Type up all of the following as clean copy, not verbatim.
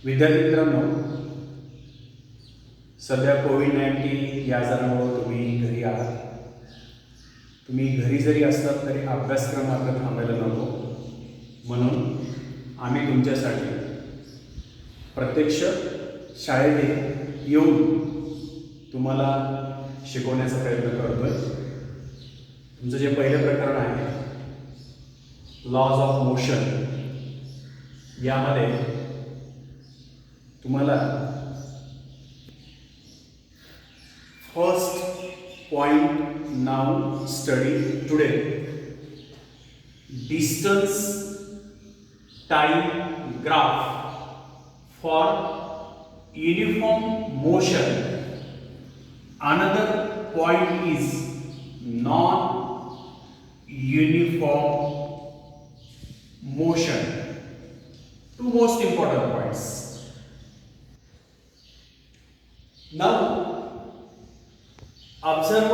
विद्यार्थी मित्रांनो, सध्या कोविड-19 या आजारामुळे तुम्ही घरी आहात. तुम्ही घरी जरी असलात तरी अभ्यासक्रम मात्र थांबायला नको. म्हणून आम्ही तुमच्यासाठी प्रत्यक्ष शाळेत येऊन तुम्हाला शिकवण्याचा प्रयत्न करतोय. तुमचं जे पहिलं प्रकरण आहे लॉज ऑफ मोशन, यामध्ये तुम्हाला first point now study today, distance time graph for uniform motion. Another point is non-uniform motion. Two most important points. Now observe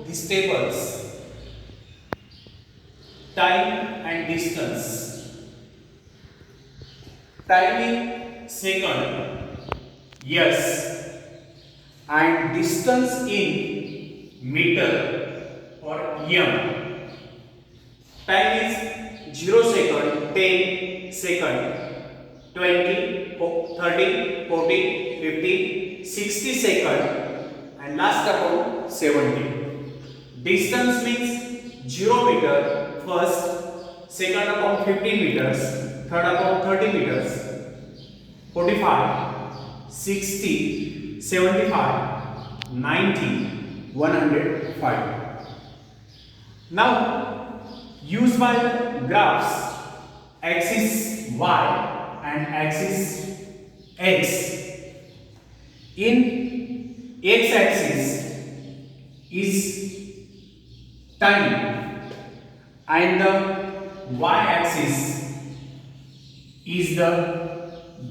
these tables: time and distance. Time in second, yes, and distance in meter or m. Time is 0 second, 10 second, 20, 30, 40, 50, 60 second, and last upon 70. Distance means 0 meter first, second upon 15 meters, third upon 30 meters, 45, 60, 75, 90, 105. Now use by graphs axis y and axis x. In x axis is time and the y axis is the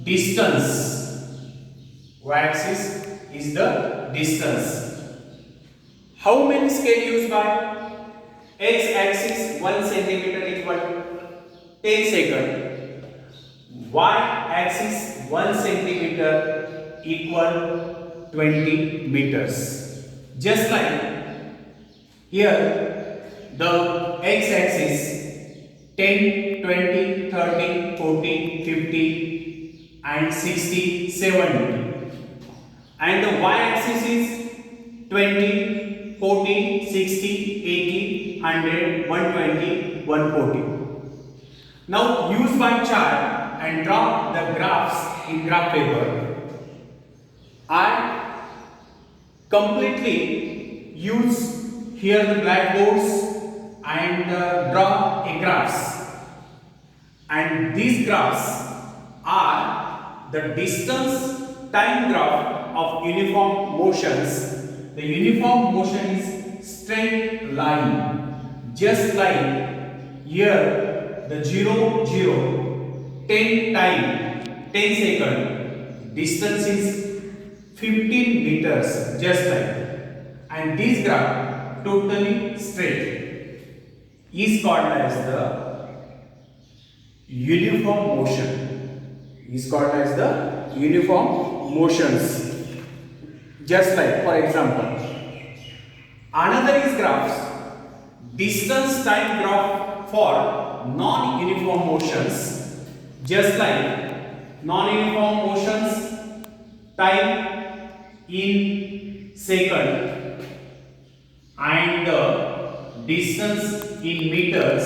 distance. Y-axis is the distance. How many scale used by? X-axis 1 centimeter equal 10 second. Y-axis 1 centimeter equal 20 meters. Just like here, the x-axis 10, 20, 30, 40, 50 and 60, 70. And the y-axis is 20, 40, 60, 80, 100, 120, 140. Now use by chart and draw the graphs in graph paper. I completely use here the blackboards and draw a graphs. And these graphs are the distance time graph of uniform motions. The uniform motion is straight line, just like here the 0 0 10 time 10 second, distance is 15 meters, just like, and this graph totally straight is called as the uniform motion. Is called as the uniform motions. Just like, for example, another is graphs distance time graph for non-uniform motions. Just like non-uniform motions, time in second and distance in meters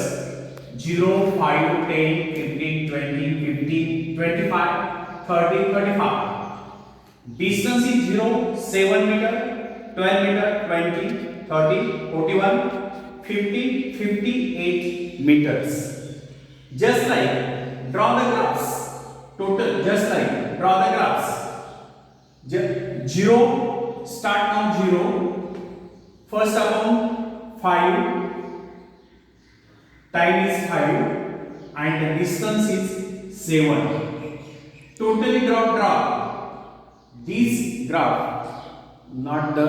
0, 5, 10, 15, 20, 15, 25, 30, 35. Distance is 0, 7 meter, 12 meter, 20, 30, 41, 50, 58 meters. Just like draw the graphs. Total, just like draw the graphs. 0, start now 0. First upon 5. Time is 5 and the distance is 7. Totally draw. This graph, not the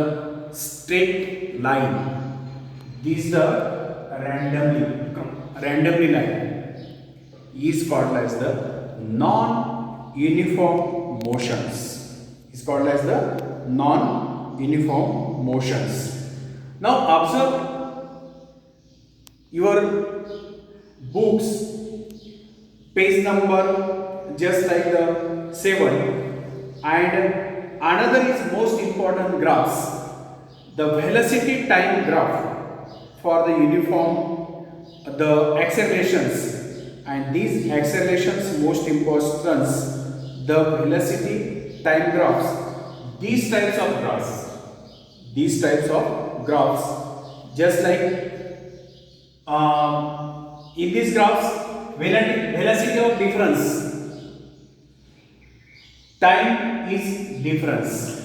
straight line. This is the randomly line. Is called as the non non-uniform motions. It's called as the non-uniform motions. Now observe your books, page number just like the 7, and another is most important graphs, the velocity time graph for the uniform, the accelerations, and these accelerations most important, the velocity time graphs, these types of graphs, just like in these graphs, velocity of difference, time is difference,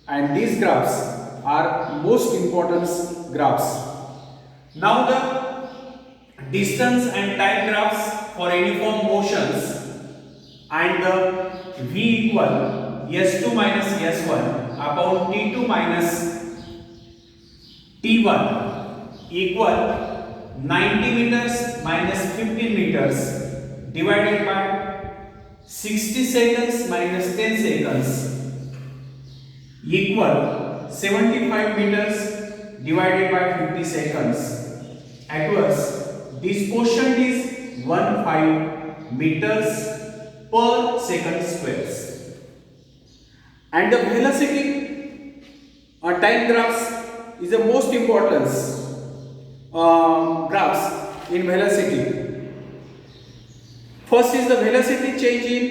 and these graphs are most important graphs. Now the distance and time graphs for uniform motions, and the V equal S2 minus S1 upon T2 minus T1 equal 90 meters minus 15 meters divided by 60 seconds minus 10 seconds equal 75 meters divided by 50 seconds. Aqueous, this quotient is 15 meters per second squares. And the velocity time graphs is the most important graphs in velocity. First is the velocity change in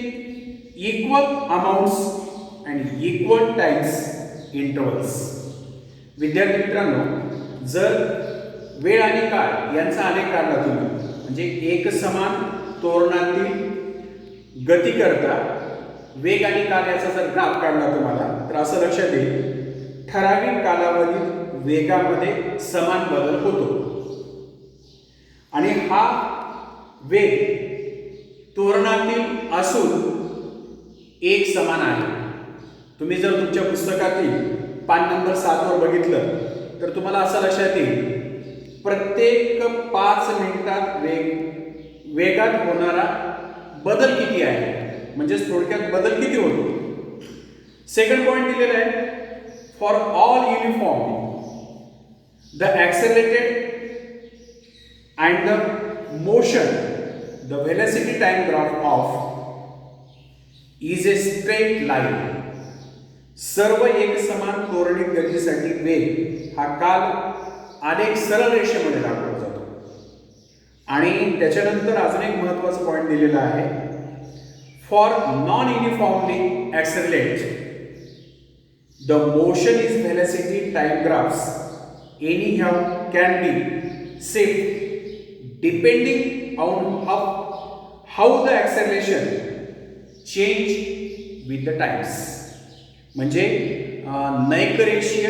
equal amounts and equal times intervals. विद्यार्थी मित्रांनो, जर वेळ आणि काळ यांचा आलेख काढला तुम्ही, म्हणजे एक समान त्वरणातील गती करता वेग आणि काळ याचा जर ग्राफ काढला तुम्हाला, तर असं लक्षात येईल ठराविक कालावधीत वेगामध्ये समान बदल होतो आणि हा वेग त्वरणातील असून एक समान आहे. तुम्ही जर तुमच्या पुस्तकातील पान नंबर 7 वर बघितलं तर तुम्हाला असं लक्षात येईल प्रत्येक 5 मिनिटात वेगात होणारा बदल किती आहे, म्हणजे थोडक्यात बदल किती होतो. सेकंड पॉइंट दिलेला आहे, for all uniform the accelerated and the motion the velocity time graph of is a straight line. सर्व एक समान त्वरणित गतीसाठी वेग हा काल आलेख सरळ रेषेमध्ये दाखवला जातो. आणि त्याच्यानंतर अजून एक महत्त्वाचा पॉइंट दिलेला आहे, for non uniformly accelerate the motion is velocity time graphs anyhow can be set depending on how the acceleration change with the times. म्हणजे नैकरेषीय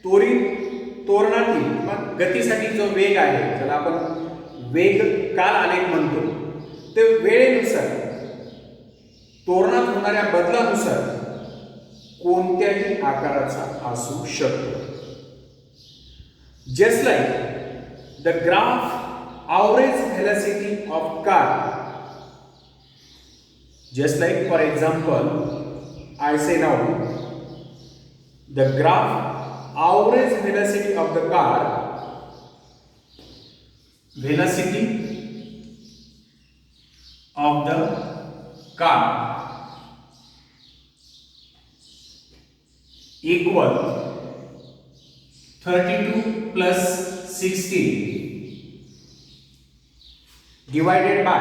त्वरणातील किंवा गतीसाठी जो वेग आहे, ज्याला आपण वेग काल आलेख म्हणतो, ते वेळेनुसार त्वरणात होणाऱ्या बदलानुसार कोणत्याही आकाराचा असू शकतो. Just like the graph average velocity of car, just like for example I say now the graph average velocity of the car, velocity of the car equal 32 plus 16 divided by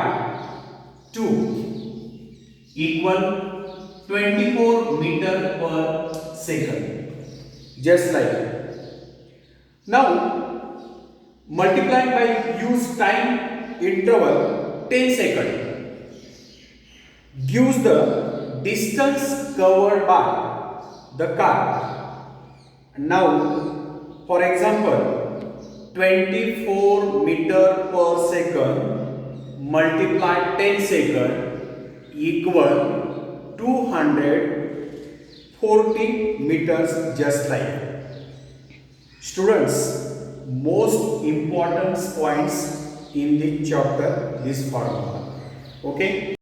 2 equal 24 meter per second. Just like now multiply by use time interval 10 second gives the distance covered by the car. Now for example 24 meter per second multiply 10 second equal 240 meters, just like. Students, most important points in the chapter, this formula. Okay.